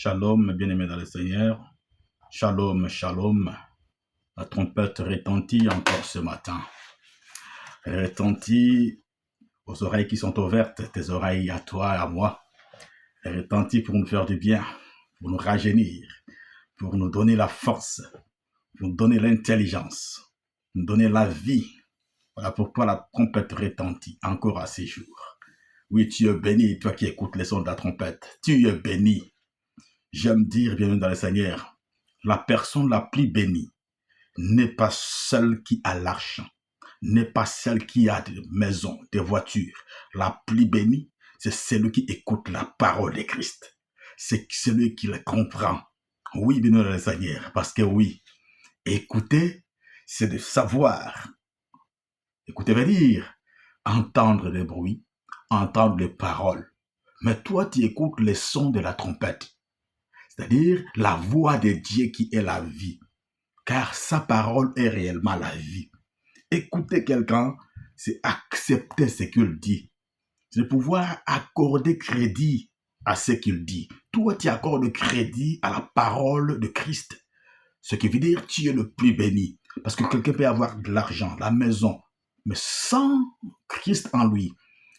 Shalom, bien-aimés dans le Seigneur. Shalom, shalom. La trompette retentit encore ce matin. Elle retentit aux oreilles qui sont ouvertes, tes oreilles à toi et à moi. Elle retentit pour nous faire du bien, pour nous rajeunir, pour nous donner la force, pour nous donner l'intelligence, nous donner la vie. Voilà pourquoi la trompette retentit encore à ces jours. Oui, tu es béni, toi qui écoutes les sons de la trompette. Tu es béni. J'aime dire, bienvenue dans le Seigneur, la personne la plus bénie n'est pas celle qui a l'argent, n'est pas celle qui a des maisons, des voitures. La plus bénie, c'est celui qui écoute la parole de Christ. C'est celui qui la comprend. Oui, bienvenue dans le Seigneur, parce que oui, écouter, c'est de savoir. Écouter veut dire entendre les bruits, entendre les paroles. Mais toi, tu écoutes les sons de la trompette. C'est-à-dire la voix de Dieu qui est la vie, car sa parole est réellement la vie. Écouter quelqu'un, c'est accepter ce qu'il dit, c'est pouvoir accorder crédit à ce qu'il dit. Toi, tu accordes crédit à la parole de Christ, ce qui veut dire que tu es le plus béni, parce que quelqu'un peut avoir de l'argent, la maison, mais sans Christ en lui,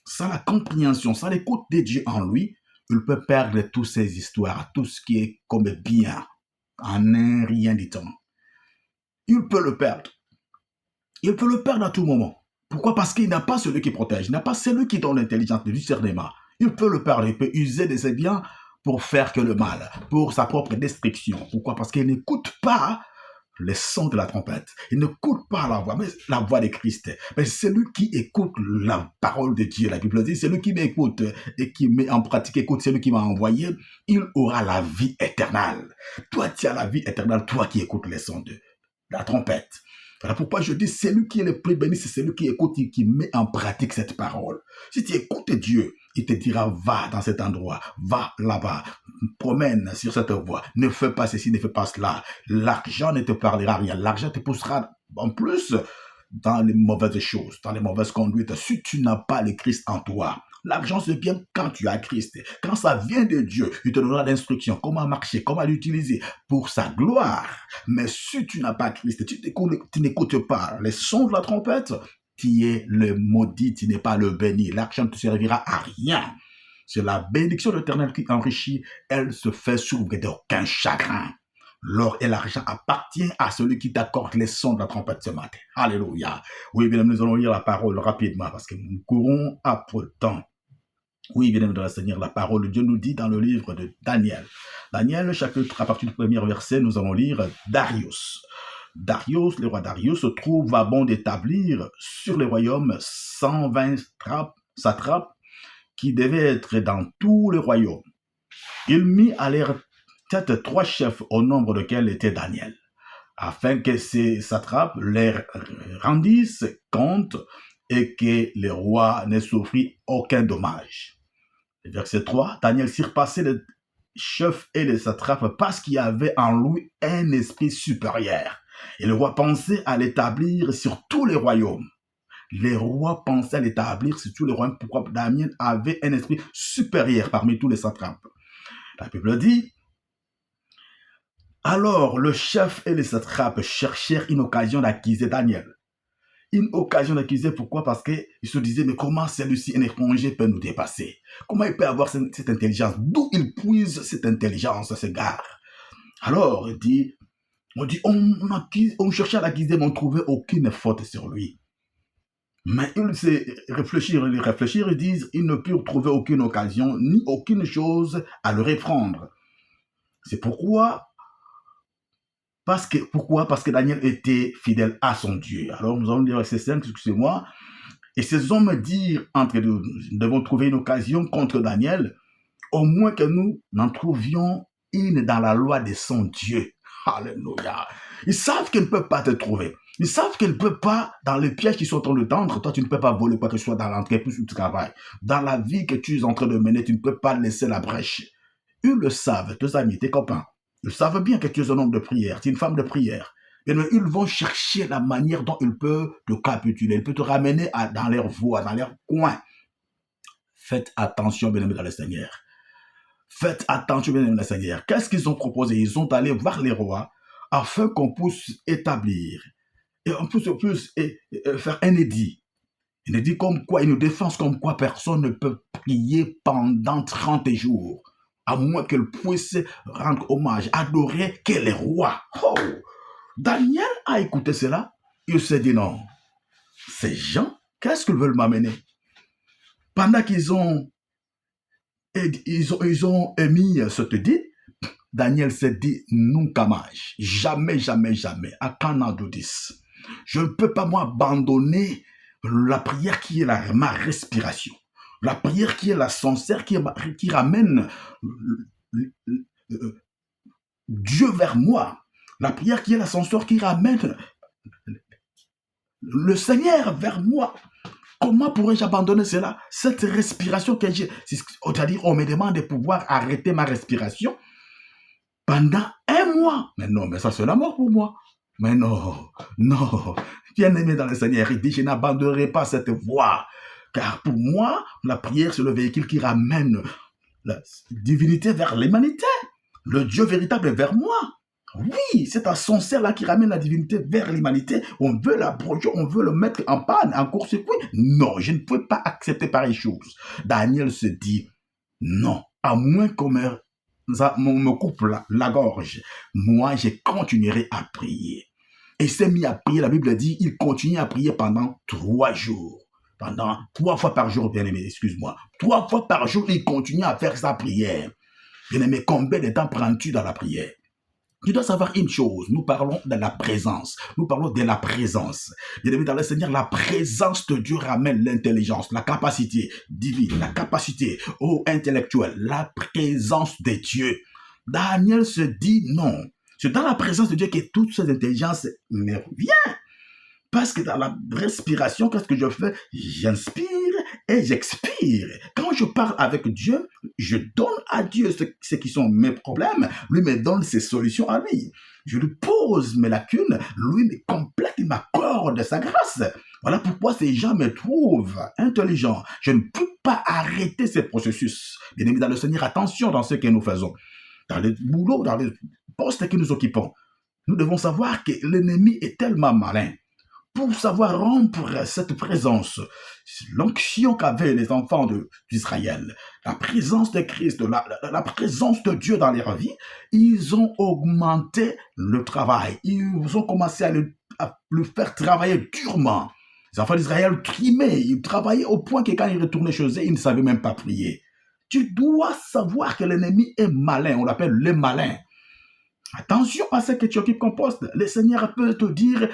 sans la compréhension, sans l'écoute de Dieu en lui, il peut perdre toutes ces histoires, tout ce qui est comme bien, en un rien du temps. Il peut le perdre. Il peut le perdre à tout moment. Pourquoi? Parce qu'il n'a pas celui qui protège, il n'a pas celui qui donne l'intelligence, le discernement. Il peut le perdre, il peut user de ses biens pour faire que le mal, pour sa propre destruction. Pourquoi? Parce qu'il n'écoute pas les sons de la trompette. Il n'écoute pas la voix, mais la voix de Christ. Mais celui qui écoute la parole de Dieu, la Bible dit, celui qui m'écoute et qui met en pratique, écoute celui qui m'a envoyé, il aura la vie éternelle. Toi, tu as la vie éternelle, toi qui écoutes les sons de la trompette. Voilà pourquoi je dis, celui qui est le plus béni, c'est celui qui écoute et qui met en pratique cette parole. Si tu écoutes Dieu, il te dira, va dans cet endroit, va là-bas, promène sur cette voie, ne fais pas ceci, ne fais pas cela. L'argent ne te parlera rien. L'argent te poussera en plus dans les mauvaises choses, dans les mauvaises conduites. Si tu n'as pas le Christ en toi, l'argent c'est bien quand tu as Christ. Quand ça vient de Dieu, il te donnera l'instruction, comment marcher, comment l'utiliser pour sa gloire. Mais si tu n'as pas Christ, tu n'écoutes pas les sons de la trompette, tu es le maudit, tu n'es pas le béni. L'argent ne te servira à rien. C'est la bénédiction de l'Éternel qui enrichit, elle se fait s'ouvrir d'aucun chagrin. L'or et l'argent appartiennent à celui qui t'accorde les sons de la trompette ce matin. Alléluia. Oui, bien, nous allons lire la parole rapidement parce que nous courons après le temps. Oui, bien de la Seigneur, la parole de Dieu nous dit dans le livre de Daniel. Daniel, chapitre, à partir du premier verset, nous allons lire Darius. Darius, le roi Darius, trouve à bon d'établir sur le royaume 120 satrapes qui devaient être dans tout le royaume. Il mit à leur tête 3 chefs au nombre desquels était Daniel, afin que ces satrapes leur rendissent compte et que le roi ne souffrit aucun dommage. Verset 3, Daniel surpassait les chefs et les satrapes parce qu'il y avait en lui un esprit supérieur. Et le roi pensait à l'établir sur tous les royaumes. Les rois pensaient à l'établir sur tous les royaumes. Pourquoi? Daniel avait un esprit supérieur parmi tous les satrapes. La Bible dit, alors le chef et les satrapes cherchèrent une occasion d'accuser Daniel. Une occasion d'accuser, pourquoi? Parce qu'ils se disaient, mais comment celui-ci, un étranger, peut nous dépasser? Comment il peut avoir cette intelligence? D'où il puise cette intelligence, ce gars? Alors, on cherchait à l'accuser, mais on ne trouvait aucune faute sur lui. Mais ils réfléchirent, ils disent, ils ne purent trouver aucune occasion, ni aucune chose à le reprendre. C'est pourquoi Parce que Daniel était fidèle à son Dieu. Alors nous allons lire verset 5, excusez-moi. Et ces hommes dirent entre nous, nous devons trouver une occasion contre Daniel, au moins que nous n'en trouvions une dans la loi de son Dieu. Alléluia. Ils savent qu'ils ne peuvent pas te trouver. Ils savent qu'ils ne peuvent pas, dans les pièges qu'ils sont en train de tendre, toi tu ne peux pas voler quoi que ce soit dans l'entreprise où tu travailles. Dans la vie que tu es en train de mener, tu ne peux pas laisser la brèche. Ils le savent, tes amis, tes copains. Ils savent bien que tu es un homme de prière, tu es une femme de prière. Et ils vont chercher la manière dont ils peuvent te capituler, ils peuvent te ramener dans leur voie, dans leur coin. Faites attention, bien-aimés dans le Seigneur. Faites attention, bien aimé le Seigneur. Qu'est-ce qu'ils ont proposé? Ils sont allés voir les rois afin qu'on puisse établir et on puisse faire un édit. Un édit comme quoi, une défense comme quoi personne ne peut prier pendant 30 jours, à moins qu'elle puisse rendre hommage, adorer que les rois. Oh! Daniel a écouté cela. Il s'est dit non, ces gens, qu'est-ce qu'ils veulent m'amener? Pendant qu'ils ont émis cette dit, Daniel s'est dit, nunca mais, jamais, jamais, jamais, à Canadodis. Je ne peux pas m'abandonner la prière qui est ma respiration, la prière qui est la sincère, qui ramène Dieu vers moi, la prière qui est la sincère, qui ramène le Seigneur vers moi. Comment pourrais-je abandonner cela? Cette respiration que j'ai, c'est-à-dire on me demande de pouvoir arrêter ma respiration pendant 1 mois. Mais non, mais ça c'est la mort pour moi. Mais non, non. Bien-aimé dans le Seigneur, il dit, je n'abandonnerai pas cette voie. Car pour moi, la prière, c'est le véhicule qui ramène la divinité vers l'humanité. Le Dieu véritable est vers moi. Oui, c'est un sincère-là qui ramène la divinité vers l'humanité. On veut l'approcher, on veut le mettre en panne, en court-circuit. Non, je ne peux pas accepter pareille chose. Daniel se dit, non, à moins qu'on me coupe la gorge, moi, je continuerai à prier. Et s'est mis à prier, la Bible dit, il continue à prier pendant 3 jours. Pendant 3 fois par jour, bien aimé, excuse-moi. 3 fois par jour, il continue à faire sa prière. Bien aimé, combien de temps prends-tu dans la prière? Tu dois savoir une chose, nous parlons de la présence. Nous parlons de la présence. Bien aimé dans le Seigneur, la présence de Dieu ramène l'intelligence, la capacité divine, la capacité intellectuelle, la présence de Dieu. Daniel se dit non. C'est dans la présence de Dieu que toutes ces intelligences me reviennent. Parce que dans la respiration, qu'est-ce que je fais? J'inspire et j'expire. Quand je parle avec Dieu, je donne à Dieu ce qui sont mes problèmes. Lui me donne ses solutions à lui. Je lui pose mes lacunes. Lui me complète, il m'accorde sa grâce. Voilà pourquoi ces gens me trouvent intelligent. Je ne peux pas arrêter ces processus. Bien aimé dans le Seigneur, attention dans ce que nous faisons. Dans les boulots, dans les postes que nous occupons, nous devons savoir que l'ennemi est tellement malin. Pour savoir rompre cette présence, l'onction qu'avaient les enfants d'Israël, la présence de Christ, la présence de Dieu dans leur vie, ils ont augmenté le travail. Ils ont commencé à le faire travailler durement. Les enfants d'Israël trimaient, ils travaillaient au point que quand ils retournaient chez eux, ils ne savaient même pas prier. Tu dois savoir que l'ennemi est malin, on l'appelle le malin. Attention à ce que tu occupes comme poste. Le Seigneur peut te dire,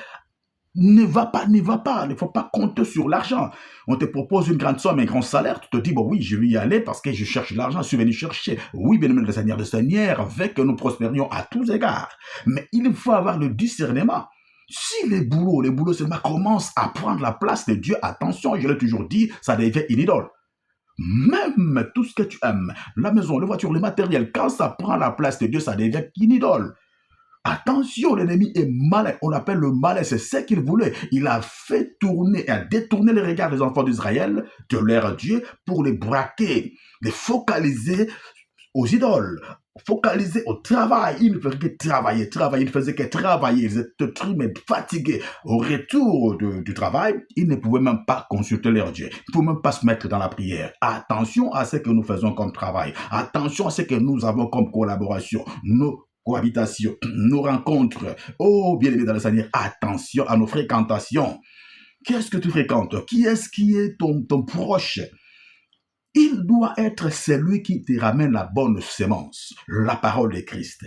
ne va pas, il ne faut pas compter sur l'argent. On te propose une grande somme, un grand salaire, tu te dis, bon oui, je vais y aller parce que je cherche l'argent, je suis venu chercher. Oui, bien aimé le Seigneur veut que nous prospérions à tous égards. Mais il faut avoir le discernement. Si les boulots seulement commencent à prendre la place de Dieu, attention, je l'ai toujours dit, ça devient une idole. Même tout ce que tu aimes, la maison, les voitures, les matériels, quand ça prend la place de Dieu, ça devient une idole. Attention, l'ennemi est malin. On l'appelle le malin, c'est ce qu'il voulait. Il a fait tourner et a détourné les regards des enfants d'Israël de leur Dieu pour les braquer, les focaliser aux idoles, focaliser au travail. Il ne faisait que travailler. Il ne faisait que travailler. Ils étaient trimés, fatigués. Au retour du travail, ils ne pouvaient même pas consulter leur Dieu. Ils ne pouvaient même pas se mettre dans la prière. Attention à ce que nous faisons comme travail. Attention à ce que nous avons comme collaboration. Nos cohabitations, nos rencontres. Oh, bien aimé dans le Seigneur, attention à nos fréquentations. Qu'est-ce que tu fréquentes? Qui est ton proche? Il doit être celui qui te ramène la bonne sémence, la parole de Christ.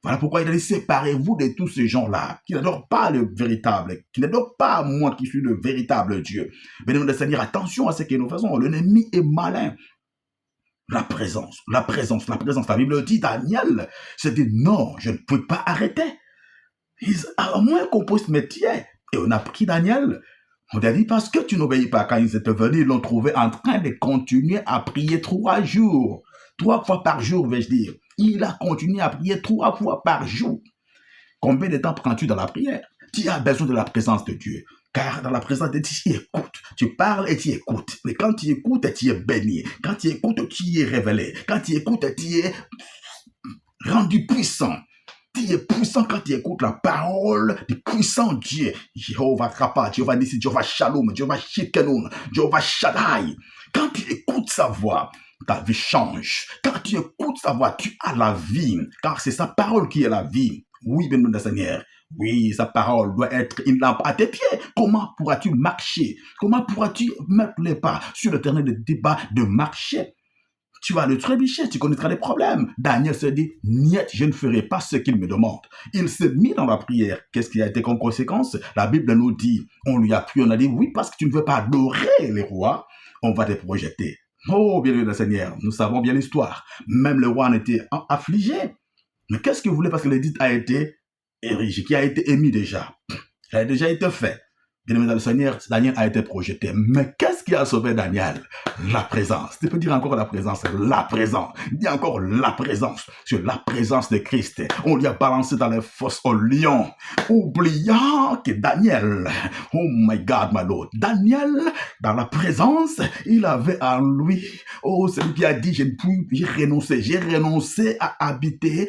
Voilà pourquoi il a dit, séparez-vous de tous ces gens-là, qui n'adorent pas le véritable, qui n'adorent pas moi qui suis le véritable Dieu. Bien aimé dans le Seigneur, attention à ce que nous faisons. L'ennemi est malin. La présence. La Bible dit, Daniel se dit, non, je ne peux pas arrêter. À moins qu'on puisse métier. Et on a pris Daniel. On a dit, parce que tu n'obéis pas. Quand ils étaient venus, ils l'ont trouvé en train de continuer à prier 3 jours. 3 fois par jour, vais-je dire. Il a continué à prier 3 fois par jour. Combien de temps prends-tu dans la prière? Tu as besoin de la présence de Dieu. Car dans la présence de Dieu, tu écoutes. Tu parles et tu écoutes. Mais quand tu écoutes, tu es béni. Quand tu écoutes, tu es révélé. Quand tu écoutes, tu es rendu puissant. Tu es puissant quand tu écoutes la parole du puissant Dieu. Jéhovah Rapha, Jéhovah Nissi, Jéhovah Shalom, Jéhovah Shikenoun, Jéhovah Shaddai. Quand tu écoutes sa voix, ta vie change. Quand tu écoutes sa voix, tu as la vie. Car c'est sa parole qui est la vie. Oui, bien le Seigneur. Oui, sa parole doit être une lampe à tes pieds. Comment pourras-tu marcher? Comment pourras-tu mettre les pas sur le terrain de débat de marcher? Tu vas le trébucher, tu connaîtras des problèmes. Daniel se dit, niet, je ne ferai pas ce qu'il me demande. Il s'est mis dans la prière. Qu'est-ce qui a été comme conséquence? La Bible nous dit, on lui a pris, on a dit, oui, parce que tu ne veux pas adorer les rois, on va te projeter. Oh, bien le Seigneur, nous savons bien l'histoire. Même le roi en était affligé. Mais qu'est-ce que vous voulez? Parce que l'édit a été érigé, qui a été émis déjà. Ça a déjà été fait. Bien-aimé dans le Seigneur, Daniel a été projeté. Mais qu'est-ce qui a sauvé Daniel? La présence. Tu peux dire encore la présence. La présence. Dis encore la présence. Sur la présence de Christ. On lui a balancé dans les fosses au lion. Oubliant que Daniel, oh my God, my Lord, Daniel, dans la présence, il avait en lui, oh, celui qui a dit, j'ai renoncé à habiter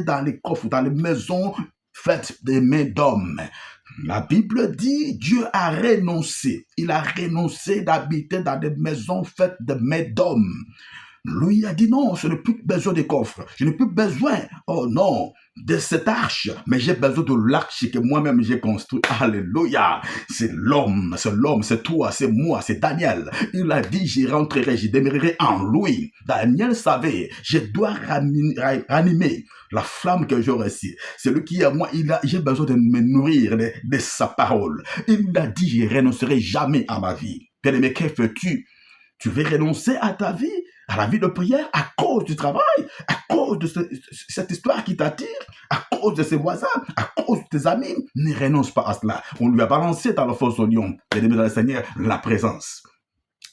dans les coffres, dans les maisons faites des mains d'hommes. La Bible dit, Dieu a renoncé. Il a renoncé d'habiter dans des maisons faites de mains d'hommes. Lui a dit non, je n'ai plus besoin des coffres. Je n'ai plus besoin, oh non, de cette arche. Mais j'ai besoin de l'arche que moi-même j'ai construit. Alléluia. C'est l'homme, c'est toi, c'est moi, c'est Daniel. Il a dit, j'y rentrerai, j'y demeurerai en lui. Daniel savait, je dois ranimer la flamme que j'ai reçue. C'est lui qui, moi, j'ai besoin de me nourrir de sa parole. Il a dit, je ne renoncerai jamais à ma vie. Bien-aimé, que fais-tu? Tu veux renoncer à ta vie, à la vie de prière, à cause du travail, à cause de cette histoire qui t'attire, à cause de ses voisins, à cause de tes amis. Ne renonce pas à cela. On lui a balancé dans le fosse au lion. Bien-aimé dans le Seigneur, la présence.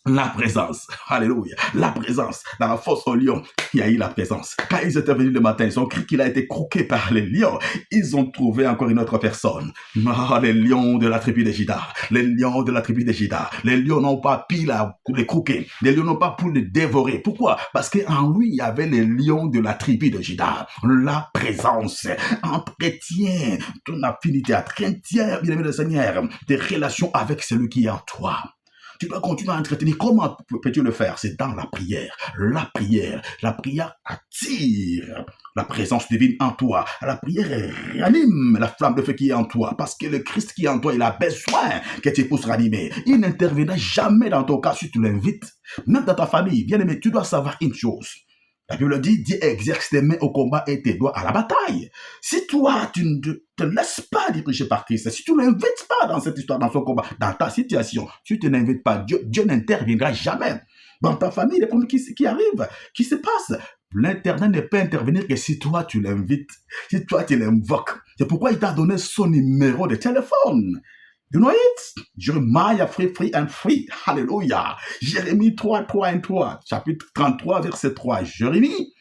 La présence, alléluia, la présence, dans la fosse au lion, il y a eu la présence. Quand ils étaient venus le matin, ils ont cru qu'il a été croqué par les lions. Ils ont trouvé encore une autre personne. Les lions de la tribu de Juda, les lions de la tribu de Juda. Les lions n'ont pas pu les croquer, les lions n'ont pas pu les dévorer. Pourquoi? Parce qu'en lui, il y avait les lions de la tribu de Juda. La présence entretient ton affinité, entretient, bien aimé le Seigneur, tes relations avec celui qui est en toi. Tu dois continuer à entretenir. Comment peux-tu le faire? C'est dans la prière. La prière attire la présence divine en toi. La prière ranime la flamme de feu qui est en toi. Parce que le Christ qui est en toi, il a besoin que tu puisses ranimer. Il n'interviendra jamais dans ton cas si tu l'invites. Même dans ta famille. Bien aimé, tu dois savoir une chose. La Bible dit, Dieu exerce tes mains au combat et tes doigts à la bataille. Si toi, tu ne te laisses pas diriger par Christ, si tu ne l'invites pas dans cette histoire, dans son combat, dans ta situation, si tu ne l'invites pas, Dieu n'interviendra jamais. Dans ta famille, les problèmes qui arrivent, qui se passent, l'Éternel ne peut intervenir que si toi, tu l'invites, si toi, tu l'invoques. C'est pourquoi il t'a donné son numéro de téléphone. You know it? Jeremiah free and free. Hallelujah. Jérémie 3, chapitre 33, verset 3. Jérémie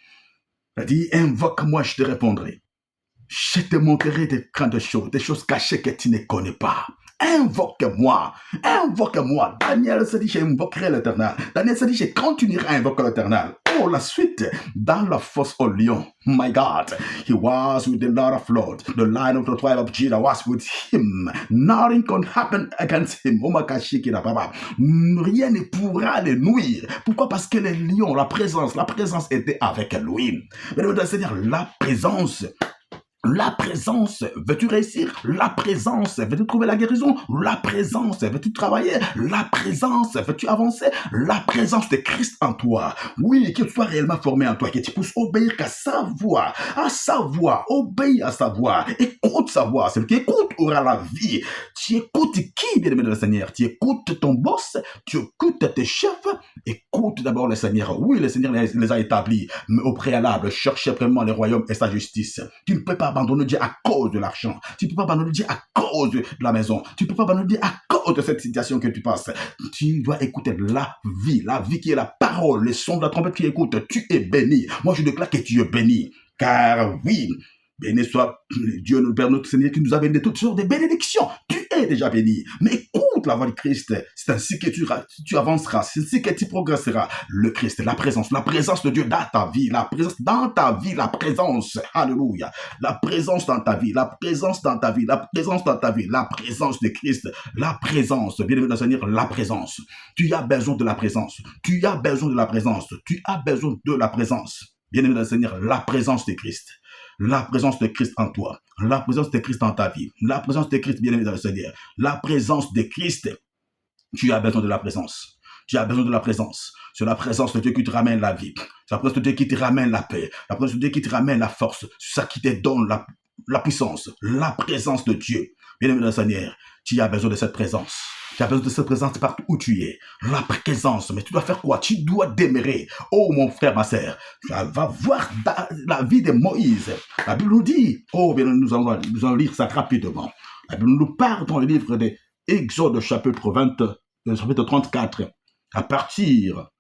a dit, invoque-moi, je te répondrai. Je te montrerai des grandes choses, des choses cachées que tu ne connais pas. Invoque-moi. Daniel se dit, j'invoquerai l'Éternel. Daniel se dit, je continuerai à invoquer l'Éternel. Oh, la suite, dans la fosse au lion. My God, he was with the Lord of Lords. The Lion of the tribe of Judah was with him. Nothing can happen against him. Rien ne pourra le nuire. Pourquoi? Parce que les lions, la présence était avec lui. Mais Seigneur, la présence, veux-tu réussir? La présence, veux-tu trouver la guérison? La présence, veux-tu travailler? La présence, veux-tu avancer? La présence de Christ en toi. Oui, qu'il soit réellement formé en toi, que tu puisses obéir qu'à sa voix, obéis à sa voix, écoute sa voix. Celui qui écoute aura la vie. Tu écoutes qui, bien-aimé de le Seigneur? Tu écoutes ton boss, tu écoutes tes chefs, écoute d'abord le Seigneur. Oui, le Seigneur les a établis, mais au préalable, cherchez vraiment le royaume et sa justice. Tu ne peux pas abandonner Dieu à cause de l'argent. Tu ne peux pas abandonner Dieu à cause de la maison. Tu ne peux pas abandonner Dieu à cause de cette situation que tu passes. Tu dois écouter la vie qui est la parole, le son de la trompette qui écoute. Tu es béni. Moi, je déclare que tu es béni. Car oui, béni soit Dieu, notre Père, notre Seigneur, qui nous a béni de toutes sortes de bénédictions. Tu est déjà béni. Mais écoute la voix du Christ. C'est ainsi que tu avanceras. C'est ainsi que tu progresseras. Le Christ, la présence de Dieu dans ta vie. La présence dans ta vie. La présence. Alléluia. La présence dans ta vie. La présence dans ta vie. La présence dans ta vie. La présence de Christ. La présence. Bien-aimé dans le Seigneur, la présence. Tu as besoin de la présence. Tu as besoin de la présence. Tu as besoin de la présence. Bien-aimé dans le Seigneur, la présence de Christ. La présence de Christ en toi. La présence de Christ dans ta vie. La présence de Christ, bien-aimé dans le Seigneur. La présence de Christ. Tu as besoin de la présence. Tu as besoin de la présence. C'est la présence de Dieu qui te ramène la vie. C'est la présence de Dieu qui te ramène la paix. La présence de Dieu qui te ramène la force. C'est ça qui te donne la puissance. La présence de Dieu. Bien-aimé dans le Seigneur, tu as besoin de cette présence. Tu as besoin de cette présence partout où tu es. La présence. Mais tu dois faire quoi? Tu dois demeurer. Oh mon frère, ma sœur. Tu vas voir la vie de Moïse. La Bible nous dit. Oh, bien, nous allons lire ça rapidement. La Bible nous parle dans le livre de Exode chapitre 34. À partir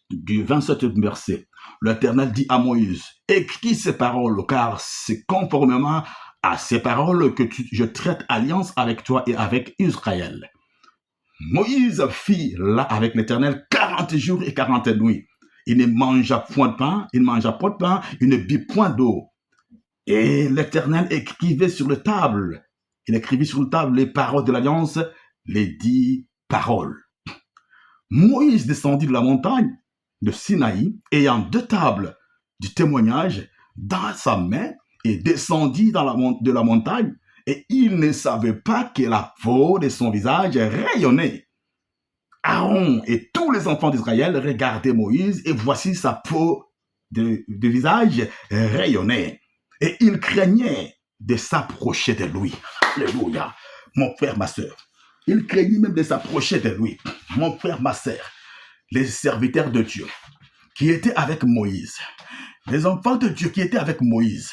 du 27e verset. L'Éternel dit à Moïse, écris ces paroles, car c'est conformément à ces paroles que je traite alliance avec toi et avec Israël. Moïse fit là avec l'Éternel 40 jours et 40 nuits. Il ne mangea point de pain, il ne but point d'eau. Et l'Éternel écrivit sur la table les paroles de l'alliance, les 10 paroles. Moïse descendit de la montagne de Sinaï, ayant 2 tables du témoignage dans sa main, et descendit de la montagne, et il ne savait pas que la peau de son visage rayonnait. Aaron et tous les enfants d'Israël regardaient Moïse, et voici sa peau de visage rayonnait. Et ils craignaient de s'approcher de lui. Alléluia. Mon frère, ma sœur. Il craignait même de s'approcher de lui. Mon frère, ma sœur. Les serviteurs de Dieu qui étaient avec Moïse. Les enfants de Dieu qui étaient avec Moïse.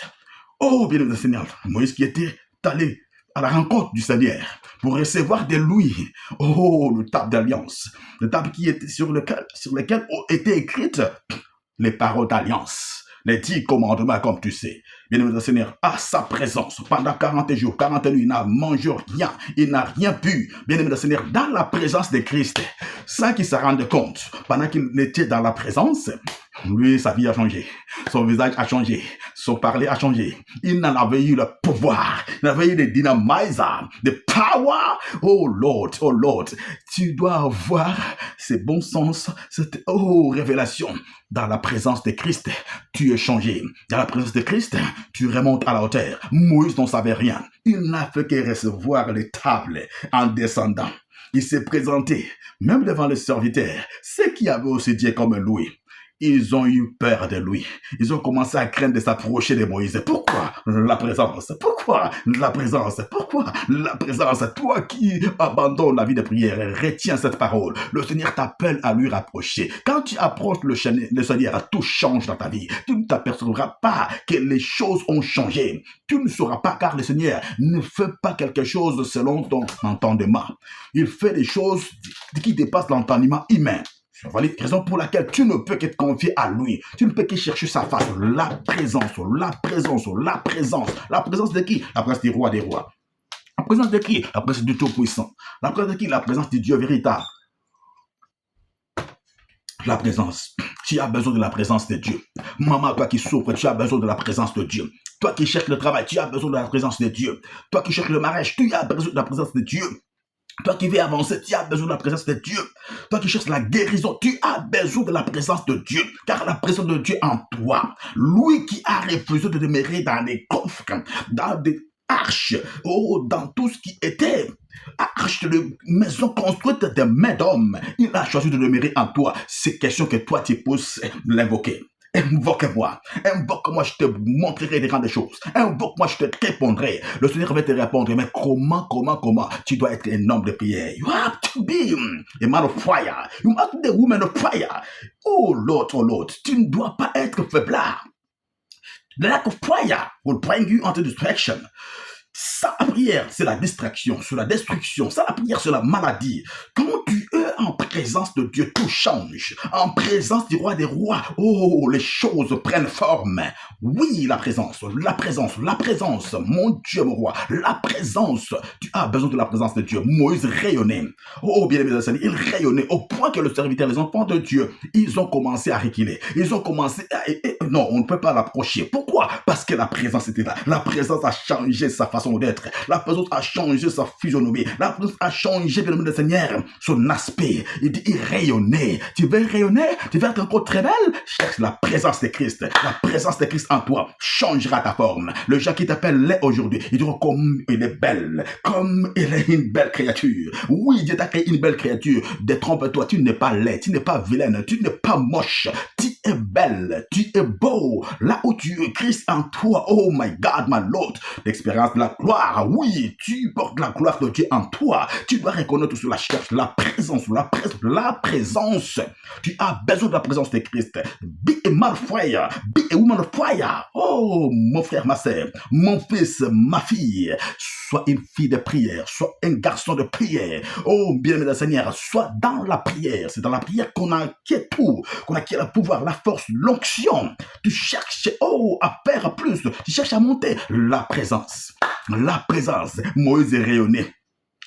Oh, bien le Seigneur. Moïse qui était allé à la rencontre du Seigneur pour recevoir de lui, oh, le table d'alliance. Le table qui était sur lequel ont été écrites les paroles d'alliance. Les 10 commandements, comme tu sais. Bien-aimé le Seigneur, à sa présence, pendant 40 jours, 40 nuits, il n'a mangé rien, il n'a rien pu. Bien-aimé le Seigneur, dans la présence de Christ, sans qu'il se rende compte, pendant qu'il était dans la présence, lui, sa vie a changé, son visage a changé, son parler a changé. Il en avait eu le pouvoir, il avait eu le dynamisme, the power. Oh Lord, tu dois avoir ce bon sens, cette révélation. Dans la présence de Christ, tu es changé. Dans la présence de Christ, tu remontes à la hauteur. Moïse n'en savait rien. Il n'a fait que recevoir les tables en descendant. Il s'est présenté, même devant les serviteurs, ceux qui avaient aussi Dieu comme lui. Ils ont eu peur de lui. Ils ont commencé à craindre de s'approcher de Moïse. Pourquoi la présence? Pourquoi la présence? Pourquoi la présence? Toi qui abandonnes la vie de prière, retiens cette parole. Le Seigneur t'appelle à lui rapprocher. Quand tu approches le Seigneur, tout change dans ta vie. Tu ne t'apercevras pas que les choses ont changé. Tu ne sauras pas car le Seigneur ne fait pas quelque chose selon ton entendement. Il fait des choses qui dépassent l'entendement humain. Voilà la raison pour laquelle tu ne peux que te confier à lui. Tu ne peux que chercher sa face. La présence. La présence de qui? La présence du roi des rois. La présence de qui? La présence du Tout-Puissant. La présence de qui? La présence du Dieu véritable. La présence. Tu as besoin de la présence de Dieu. Maman, toi qui souffres, tu as besoin de la présence de Dieu. Toi qui cherches le travail, tu as besoin de la présence de Dieu. Toi qui cherches le mariage, tu as besoin de la présence de Dieu. Toi qui veux avancer, tu as besoin de la présence de Dieu. Toi qui cherches la guérison, tu as besoin de la présence de Dieu. Car la présence de Dieu en toi, lui qui a refusé de demeurer dans des coffres, dans des arches, dans tout ce qui était arche de maison construite de mains d'hommes, il a choisi de demeurer en toi. C'est question que toi tu pousses l'invoquer. Invoque-moi, je te montrerai des grandes choses. Invoque-moi, je te répondrai. Le Seigneur va te répondre, mais comment? Tu dois être un homme de prière. You have to be a man of prayer. You have to be a woman of prayer. Oh Lord, tu ne dois pas être faiblard. The lack of prayer will bring you into distraction. Ça, la prière, c'est la distraction, c'est la destruction. Ça, la prière, c'est la maladie. Quand tu es en présence de Dieu, tout change. En présence du roi des rois, oh, les choses prennent forme. Oui, la présence, mon Dieu, mon roi, la présence. Tu as besoin de la présence de Dieu. Moïse rayonnait. Oh, bien aimé, il rayonnait au point que le serviteur, les enfants de Dieu, ils ont commencé à reculer. Ils ont commencé à... Non, on ne peut pas l'approcher. Pourquoi? Parce que la présence était là. La présence a changé sa façon d'être. La présence a changé sa physionomie. La présence a changé, bien aimé, Seigneur, son aspect. Il dit, il rayonnait. Tu veux rayonner? Tu veux être encore très belle? Cherche la présence de Christ. La présence de Christ en toi changera ta forme. Le gens qui t'appelle laid aujourd'hui, ils diront comme il est belle, comme il est une belle créature. Oui, Dieu t'a créé une belle créature. Détrompe-toi, tu n'es pas laid, tu n'es pas vilaine, tu n'es pas moche. Tu es belle, tu es beau. Là où tu es, Christ en toi. Oh my God, my Lord. L'expérience de la gloire. Oui, tu portes la gloire de Dieu en toi. Tu dois reconnaître sur la cherche, la présence. La présence. Tu as besoin de la présence de Christ. Be a man of fire. Be a woman of fire. Oh, mon frère, ma sœur, mon fils, ma fille. Sois une fille de prière. Sois un garçon de prière. Oh, bien-aimé le Seigneur, sois dans la prière. C'est dans la prière qu'on acquiert tout. Qu'on acquiert le pouvoir, la force, l'onction. Tu cherches, oh, à faire plus. Tu cherches à monter. La présence. La présence. Moïse est rayonné.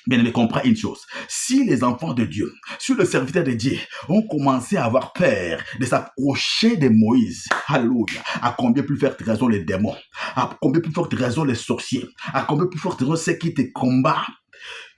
Bien aimé, comprends une chose. Si les enfants de Dieu, si le serviteur de Dieu ont commencé à avoir peur de s'approcher de Moïse, alléluia, à combien plus forte raison les démons, à combien plus forte raison les sorciers, à combien plus forte raison ceux qui te combattent.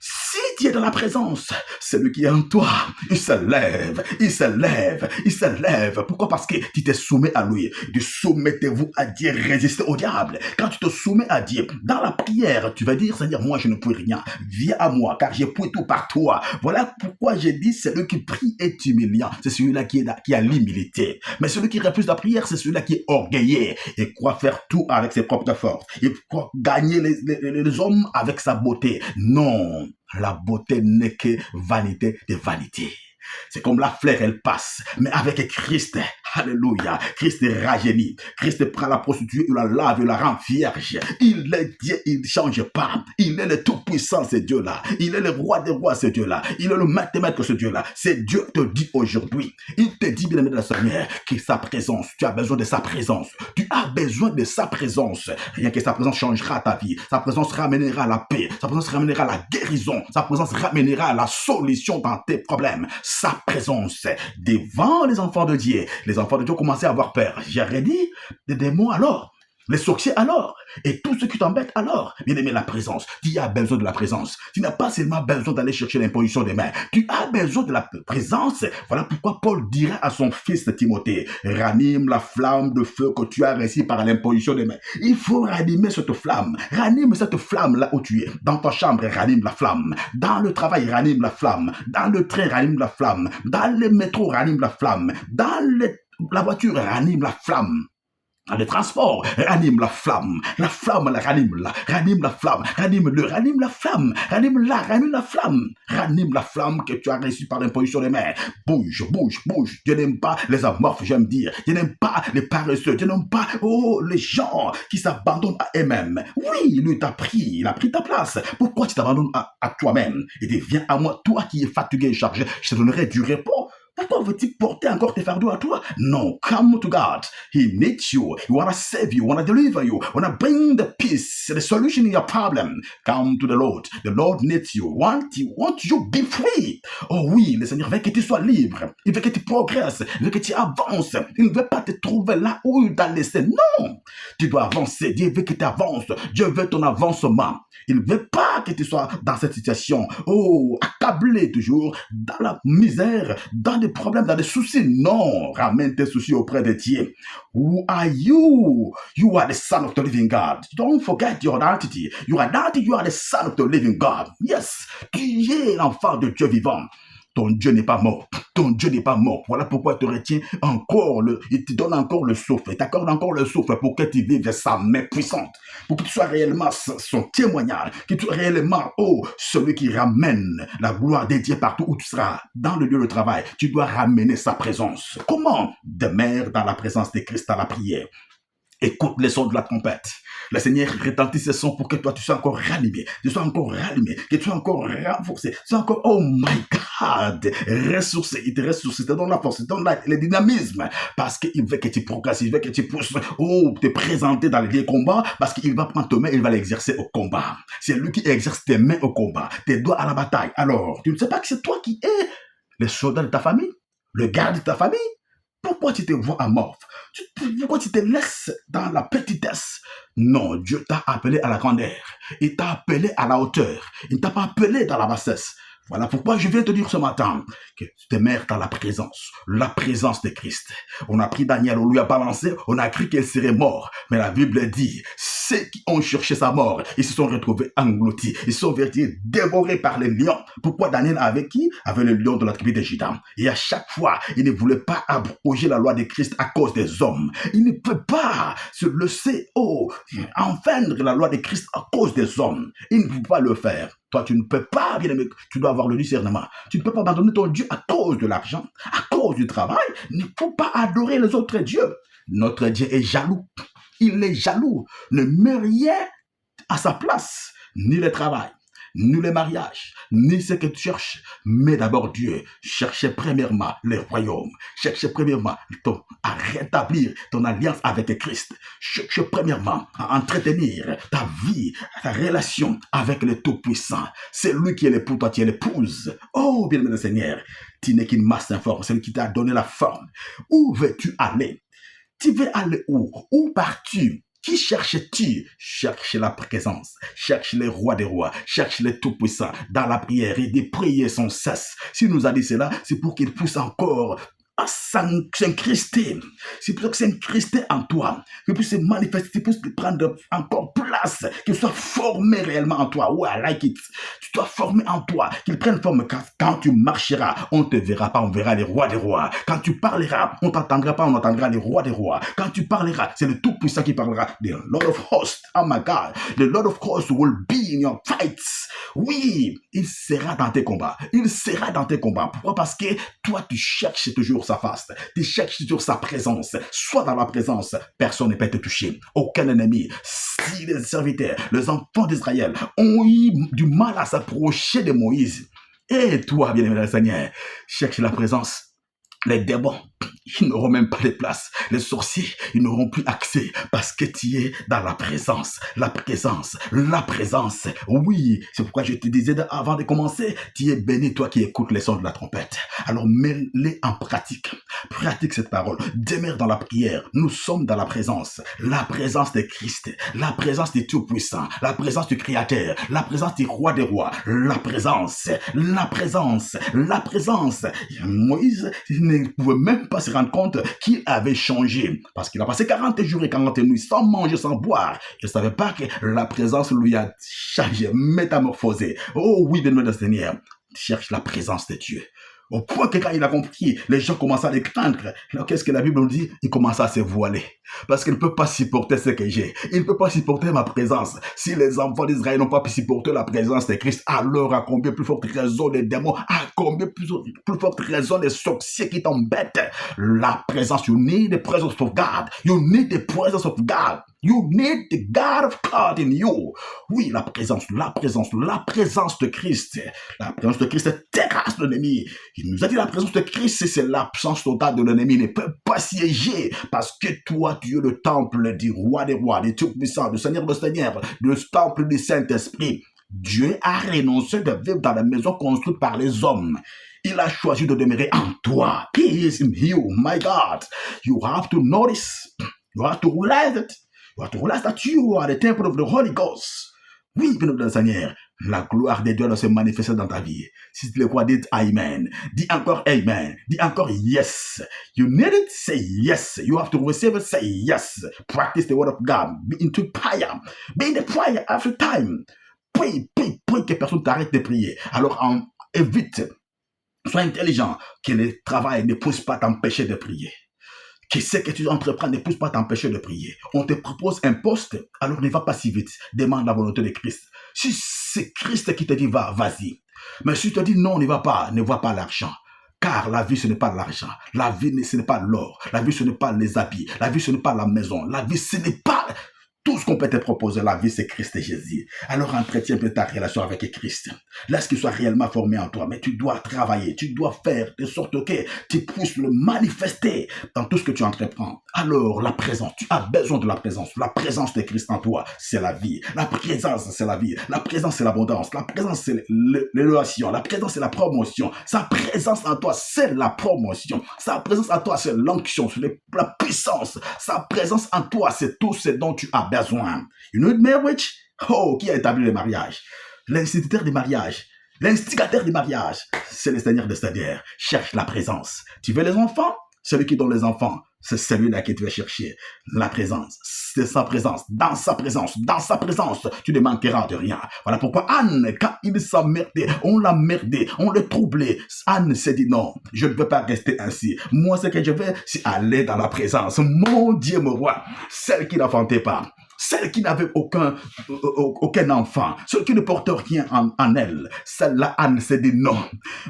Si tu es dans la présence, celui qui est en toi, il se lève, il se lève, il se lève. Pourquoi? Parce que tu te soumets à lui. Soumettez-vous à Dieu, résistez au diable. Quand tu te soumets à Dieu, dans la prière, tu vas dire, Seigneur, moi je ne peux rien. Viens à moi, car j'ai pris tout par toi. Voilà pourquoi j'ai dit, celui qui prie est humiliant. C'est celui-là qui a l'humilité. Mais celui qui refuse la prière, c'est celui-là qui est orgueilleux et croit faire tout avec ses propres forces. Il croit gagner les hommes avec sa beauté. Non. La beauté n'est que vanité de vanité. C'est comme la fleur, elle passe. Mais avec Christ, alléluia, Christ rajeunit. Christ prend la prostituée, il la lave, il la rend vierge. Il est Dieu, il ne change pas. Il est le tout-puissant, ce Dieu-là. Il est le roi des rois, ce Dieu-là. Il est le maître des maîtres, ce Dieu-là. C'est Dieu te dit aujourd'hui. Il te dit, bien-aimé de la Seigneur, que sa présence, tu as besoin de sa présence. Tu as besoin de sa présence. Rien que sa présence changera ta vie. Sa présence ramènera la paix. Sa présence ramènera la guérison. Sa présence ramènera la solution dans tes problèmes. Sa présence devant les enfants de Dieu. Les enfants de Dieu commençaient à avoir peur. J'ai redit des démons alors. Les sorciers alors, et tout ce qui t'embête alors, bien aimé, la présence. Tu as besoin de la présence. Tu n'as pas seulement besoin d'aller chercher l'imposition des mains. Tu as besoin de la présence. Voilà pourquoi Paul dirait à son fils Timothée, ranime la flamme de feu que tu as reçue par l'imposition des mains. Il faut ranimer cette flamme. Ranime cette flamme là où tu es. Dans ta chambre, ranime la flamme. Dans le travail, ranime la flamme. Dans le train, ranime la flamme. Dans le métro, ranime la flamme. Dans la voiture, ranime la flamme. Dans les transports, ranime la flamme, la ranime la flamme, ranime-le, ranime la flamme, ranime la flamme que tu as reçue par l'imposition des mains. Bouge, bouge, bouge. Dieu n'aime pas les amorphes, j'aime dire. Dieu n'aime pas les paresseux. Dieu n'aime pas, les gens qui s'abandonnent à eux-mêmes. Oui, lui t'a pris, il a pris ta place. Pourquoi tu t'abandonnes à toi-même? Et dis, viens à moi, toi qui es fatigué et chargé, je te donnerai du repos. Pourquoi veux-tu porter encore tes fardeaux à toi? No, come to God. He needs you. He want to save you, want to deliver you, want to bring the peace, the solution in your problem. Come to the Lord. The Lord needs you. Want you be free. Oh oui, le Seigneur veut que tu sois libre. Il veut que tu progresses. Il veut que tu avances. Il ne veut pas te trouver là où il t'a laissé. Non. Tu dois avancer. Dieu veut que tu avances. Dieu veut ton avancement. Il ne veut pas que tu sois dans cette situation. Oh, accablé toujours, dans la misère, dans des problèmes, dans des soucis. Non, ramène tes soucis auprès de Dieu. Who are you? You are the son of the living God. Don't forget your identity. Your identity, you are the son of the living God. Yes, tu es l'enfant de Dieu vivant. Ton Dieu n'est pas mort. Ton Dieu n'est pas mort. Voilà pourquoi il te retient encore, il te donne encore le souffle. Il t'accorde encore le souffle pour que tu vives sa main puissante. Pour que tu sois réellement son témoignage. Que tu sois réellement, celui qui ramène la gloire de Dieu partout où tu seras. Dans le lieu de travail, tu dois ramener sa présence. Comment? Demeure dans la présence de Christ à la prière. Écoute les sons de la trompette. Le Seigneur retentit ce son pour que toi tu sois encore rallumé, que tu sois encore renforcé, tu sois encore, oh my God, ressourcé, il te ressource, il te donne la force, il te donne le dynamisme, parce qu'il veut que tu progresses, il veut que tu pousses, te présenter dans les combats, parce qu'il va prendre tes mains, il va l'exercer au combat. C'est lui qui exerce tes mains au combat, tes doigts à la bataille. Alors, tu ne sais pas que c'est toi qui es le soldat de ta famille, le garde de ta famille. Pourquoi tu te vois amorphe? Pourquoi tu te laisses dans la petitesse? Non, Dieu t'a appelé à la grandeur. Il t'a appelé à la hauteur. Il ne t'a pas appelé dans la bassesse. Voilà pourquoi je viens te dire ce matin que tu te mets dans la présence de Christ. On a pris Daniel, on lui a balancé, on a cru qu'il serait mort. Mais la Bible dit, ceux qui ont cherché sa mort, ils se sont retrouvés engloutis. Ils sont dévorés par les lions. Pourquoi Daniel avait qui? Avec le lion de la tribu de Juda. Et à chaque fois, il ne voulait pas abroger la loi de Christ à cause des hommes. Il ne peut pas se laisser enfreindre la loi de Christ à cause des hommes. Il ne peut pas le faire. Toi, tu ne peux pas, bien aimé, tu dois avoir le discernement. Tu ne peux pas abandonner ton Dieu à cause de l'argent, à cause du travail. Il ne faut pas adorer les autres dieux. Notre Dieu est jaloux. Il est jaloux. Ne met rien à sa place, ni le travail, ni le mariage, ni ce que tu cherches, mais d'abord Dieu. Cherchez premièrement le royaume. Cherchez premièrement à rétablir ton alliance avec Christ. Cherchez premièrement à entretenir ta vie, ta relation avec le Tout-Puissant. C'est lui qui est l'époux, toi tu es l'épouse. Oh, bien-aimé Seigneur, tu n'es qu'une masse informe, c'est lui qui t'a donné la forme. Où veux-tu aller? Tu veux aller où? Où pars-tu? Qui cherches-tu? Cherche la présence, cherche le roi des rois, cherche le tout-puissant dans la prière et des prières sans cesse. S'il nous a dit cela, c'est pour qu'il puisse encore s'incruster. C'est pour que s'incruster en toi, qu'il puisse se manifester, qu'il puisse prendre encore place, qu'il soit formé réellement en toi. Ouais, I like it. Tu dois former en toi, qu'il prenne forme. Quand tu marcheras, on ne te verra pas, on verra les rois des rois. Quand tu parleras, on ne t'entendra pas, on entendra les rois des rois. Quand tu parleras, c'est le Tout-Puissant qui parlera. The Lord of Hosts, oh my God, the Lord of Hosts will be in your fights. Oui, il sera dans tes combats. Il sera dans tes combats. Pourquoi? Parce que toi, tu cherches toujours sa face. Tu cherches toujours sa présence. Sois dans la présence. Personne ne peut te toucher. Aucun ennemi. Si les serviteurs, les enfants d'Israël ont eu du mal à s'approcher de Moïse, et toi, bien-aimé Seigneur, cherche la présence. Les démons, ils n'auront même pas de place. Les sorciers, ils n'auront plus accès parce que tu es dans la présence. La présence, la présence. Oui, c'est pourquoi je te disais avant de commencer, tu es béni, toi qui écoutes les sons de la trompette. Alors mets-les en pratique. Pratique cette parole. Demeure dans la prière. Nous sommes dans la présence. La présence de Christ. La présence du Tout-Puissant. La présence du Créateur. La présence du Roi des Rois. La présence. La présence. La présence. Moïse ne pouvait même pas se rendre compte qu'il avait changé. Parce qu'il a passé 40 jours et 40 nuits sans manger, sans boire. Il ne savait pas que la présence lui a changé, métamorphosé. Oh oui, bien-aimé Seigneur, cherche la présence de Dieu. Au point que quand il a compris, les gens commencent à les craindre. Alors qu'est-ce que la Bible nous dit? Il commence à se voiler. Parce qu'il ne peut pas supporter ce que j'ai. Il ne peut pas supporter ma présence. Si les enfants d'Israël n'ont pas pu supporter la présence de Christ, alors à combien plus forte raison les démons, à combien plus forte raison les sorciers qui t'embêtent. La présence, you need the presence of God. You need the presence of God. You need the God of God in you. Oui, la présence de Christ. La présence de Christ terrasse l'ennemi. Il nous a dit la présence de Christ, c'est l'absence totale de l'ennemi. Il ne peut pas siéger parce que toi, tu es le temple du roi des rois, du Tout-Puissant, du Seigneur des Seigneurs, le temple du Saint-Esprit. Dieu a renoncé de vivre dans la maison construite par les hommes. Il a choisi de demeurer en toi. He is in you, my God. You have to notice. You have to realize it. You have to realize that you are the temple of the Holy Ghost. Oui, bien Seigneur, la gloire de Dieu doit se manifester dans ta vie. Si tu le crois, dis Amen. Dis encore Amen. Dis encore Yes. You need it? Say yes. You have to receive it? Say yes. Practice the word of God. Be into prayer. Be in the prayer every time. Prie que personne t'arrête de prier. Alors, évite. Sois intelligent. Que le travail ne puisse pas t'empêcher de prier. Que ce que tu entreprends ne puisse pas t'empêcher de prier. On te propose un poste, alors ne va pas si vite. Demande la volonté de Christ. Si c'est Christ qui te dit va, vas-y. Mais si tu te dis non, ne va pas, ne vois pas l'argent. Car la vie, ce n'est pas l'argent. La vie, ce n'est pas l'or. La vie, ce n'est pas les habits. La vie, ce n'est pas la maison. La vie, ce n'est pas tout ce qu'on peut te proposer. La vie, c'est Christ et Jésus. Alors, entretiens ta relation avec Christ. Laisse qu'il soit réellement formé en toi. Mais tu dois travailler. Tu dois faire de sorte que tu puisses le manifester dans tout ce que tu entreprends. Alors, la présence. Tu as besoin de la présence. La présence de Christ en toi, c'est la vie. La présence, c'est la vie. La présence, c'est l'abondance. La présence, c'est l'élévation. La présence, c'est la promotion. Sa présence en toi, c'est la promotion. Sa présence en toi, c'est l'onction, c'est la puissance. Sa présence en toi, c'est tout ce dont tu as besoin. You need marriage? Oh, qui a établi le mariage? L'instituteur du mariage. L'instigateur du mariage, c'est le Seigneur des Seigneurs. Cherche la présence. Tu veux les enfants? Celui qui donne les enfants, c'est celui-là que tu vas chercher. La présence, c'est sa présence. Dans sa présence, tu ne manqueras de rien. Voilà pourquoi Anne, quand il s'emmerdait, on l'a merdé, on le troublait. Anne s'est dit non, je ne peux pas rester ainsi. Moi, ce que je veux, c'est aller dans la présence. Mon Dieu, mon roi, celle qui n'enfantait pas. Celle qui n'avait aucun enfant, celle qui ne portait rien en elle, celle-là, Anne s'est dit non,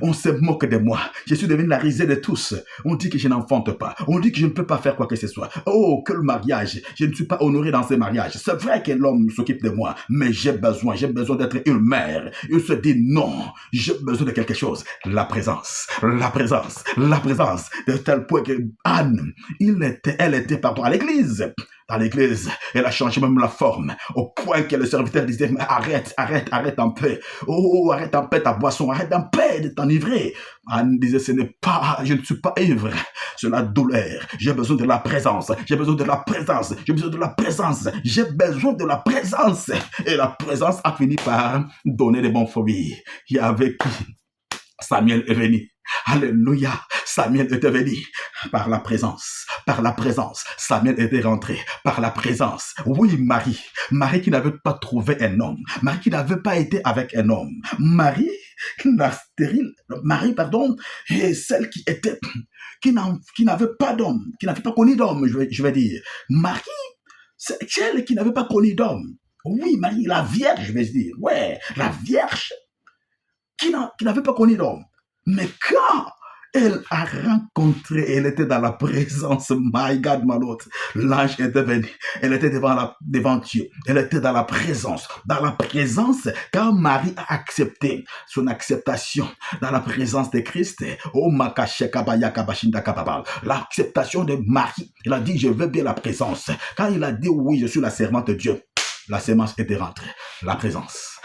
on se moque de moi, je suis devenue la risée de tous, on dit que je n'enfante pas, on dit que je ne peux pas faire quoi que ce soit, oh, quel mariage, je ne suis pas honoré dans ce mariage, c'est vrai que l'homme s'occupe de moi, mais j'ai besoin d'être une mère, il se dit non, j'ai besoin de quelque chose, la présence, de tel point que Anne, elle était à l'église, dans l'église, elle a changé même la forme, au point que le serviteur disait, mais arrête un peu. Oh, arrête un peu ta boisson, arrête un peu de t'enivrer. Anne disait, je ne suis pas ivre, c'est la douleur. J'ai besoin de la présence, j'ai besoin de la présence. Et la présence a fini par donner des bons fruits. Il y avait qui? Samuel est venu. Alléluia. Samuel était venu par la présence. Samuel était rentré par la présence. Oui, Marie qui n'avait pas trouvé un homme. Marie qui n'avait pas été avec un homme. Marie, et celle qui n'avait pas d'homme, qui n'avait pas connu d'homme, je vais dire. Marie, c'est celle qui n'avait pas connu d'homme. Oui, Marie, la vierge, je vais dire. Ouais, la vierge qui n'avait pas connu d'homme. Mais quand elle a rencontré, elle était dans la présence, my God, my Lord, l'ange était venu, elle était devant Dieu, elle était dans la présence, quand Marie a accepté son acceptation dans la présence de Christ, oh, l'acceptation de Marie, elle a dit, je veux bien la présence. Quand il a dit, oui, je suis la servante de Dieu, la sémence était rentrée, la présence,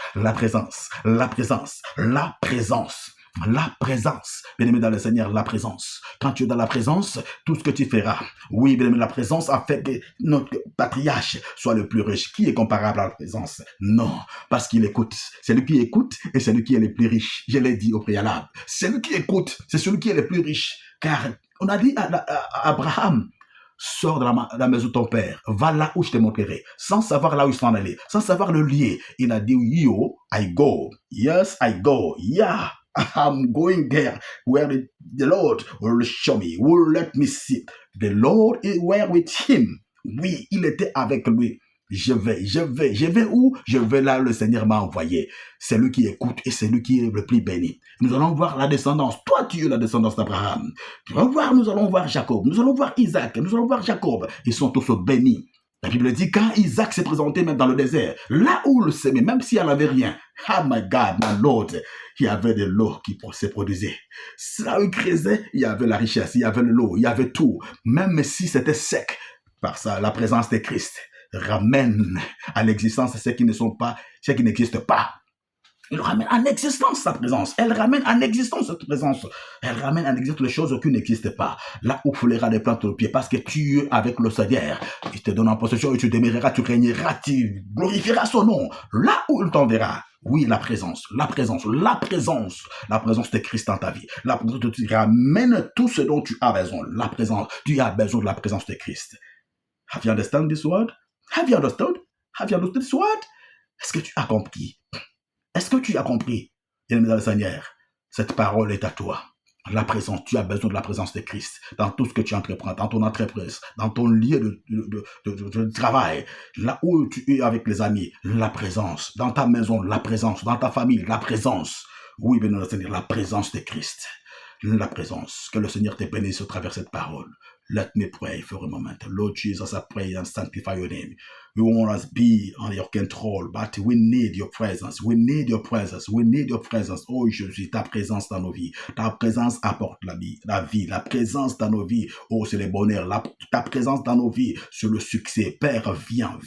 bien-aimé dans le Seigneur, la présence. Quand tu es dans la présence, tout ce que tu feras. Oui, bien-aimé, la présence a fait que notre patriarche soit le plus riche. Qui est comparable à la présence? Non, parce qu'il écoute. C'est lui qui écoute et c'est lui qui est le plus riche. Je l'ai dit au préalable. C'est lui qui écoute, c'est celui qui est le plus riche. Car on a dit à Abraham, sors de la maison de ton père, va là où je te montrerai, sans savoir là où il s'en allait, sans savoir le lieu. Il a dit, yo, I go. Yes, I go. Yeah. I'm going there where the Lord will show me, will let me see. The Lord is were with him. Oui, il était avec lui. Je vais où? Je vais là où le Seigneur m'a envoyé. C'est lui qui écoute et c'est lui qui est le plus béni. Nous allons voir la descendance. Toi, tu es la descendance d'Abraham. Nous allons voir Jacob. Nous allons voir Isaac. Nous allons voir Jacob. Ils sont tous bénis. La Bible dit, quand Isaac s'est présenté même dans le désert, là où le semait, même s'il n'y avait rien, oh my God, my Lord, il y avait de l'eau qui se produisait. Là où il creusait, il y avait la richesse, il y avait de l'eau, il y avait tout. Même si c'était sec, par ça, la présence de Christ ramène à l'existence ce qui n'existe pas. Il ramène en existence sa présence. Elle ramène en existence cette présence. Elle ramène en existence les choses qui n'existent pas. Là où foulera des plantes au pied, parce que tu es avec le Seigneur. Il te donne en possession et tu demeureras, tu régneras, tu glorifieras son nom. Là où il t'enverra. Oui, la présence de Christ dans ta vie. La présence de Christ ramène tout ce dont tu as besoin. La présence, tu as besoin de la présence de Christ. Have you understand this word? Have you understood this word? Est-ce que tu as compris? Bien-aimé dans le Seigneur, cette parole est à toi. La présence, tu as besoin de la présence de Christ dans tout ce que tu entreprends, dans ton entreprise, dans ton lieu de travail, là où tu es avec les amis, la présence, dans ta maison, la présence, dans ta famille, la présence. Oui, bien-aimé dans le Seigneur, la présence de Christ. la présence. Que le Seigneur te bénisse au travers de cette parole. Let me pray for a moment. Lord Jesus, I pray and sanctify your name. We won't us be on your control, but we need your presence. We need your presence. We need your presence. Oh Jésus, ta présence dans nos vies. Ta présence apporte la vie. La présence dans nos vies, oh c'est le bonheur. Ta présence dans nos vies, c'est le succès. Père, viens,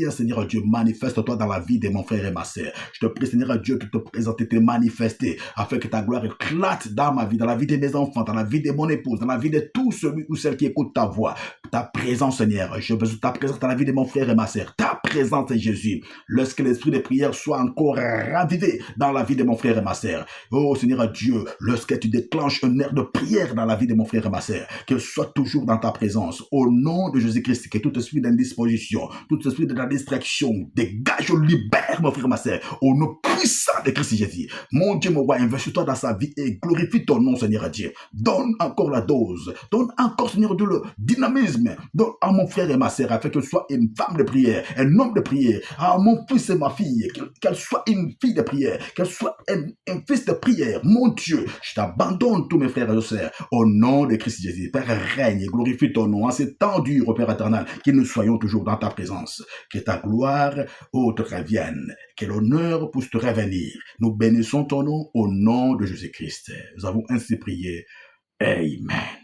Seigneur Dieu, manifeste-toi dans la vie de mon frère et ma sœur. Je te prie, Seigneur Dieu, de te présenter, te manifester, afin que ta gloire éclate dans ma vie, dans la vie de mes enfants, dans la vie de mon épouse, dans la vie de tout celui ou celle qui écoute ta voix. Ta présence, Seigneur. J'ai besoin de ta présence dans la vie de mon frère et ma sœur. Ta présence, Jésus. Lorsque l'esprit de prière soit encore ravivé dans la vie de mon frère et ma sœur. Oh, Seigneur Dieu, lorsque tu déclenches un air de prière dans la vie de mon frère et ma sœur, qu'il soit toujours dans ta présence. Au nom de Jésus-Christ, que tout esprit d'indisposition, tout esprit de la distraction, dégage, libère, mon frère et ma sœur. Au nom puissant de Christ Jésus. Mon Dieu, mon roi, investis-toi dans sa vie et glorifie ton nom, Seigneur Dieu. Donne encore la dose. Donne encore, Seigneur Dieu, le dynamisme. Donne à mon frère et ma sœur, afin que soit une femme de prière, un homme de prière, à mon fils et ma fille, qu'elle soit une fille de prière, qu'elle soit un fils de prière. Mon Dieu, je t'abandonne tous mes frères et sœurs, au nom de Christ Jésus. Père, règne et glorifie ton nom en ces temps durs, Père éternel, que nous soyons toujours dans ta présence. Que ta gloire, te revienne, que l'honneur puisse te revenir. Nous bénissons ton nom au nom de Jésus-Christ. Nous avons ainsi prié. Amen.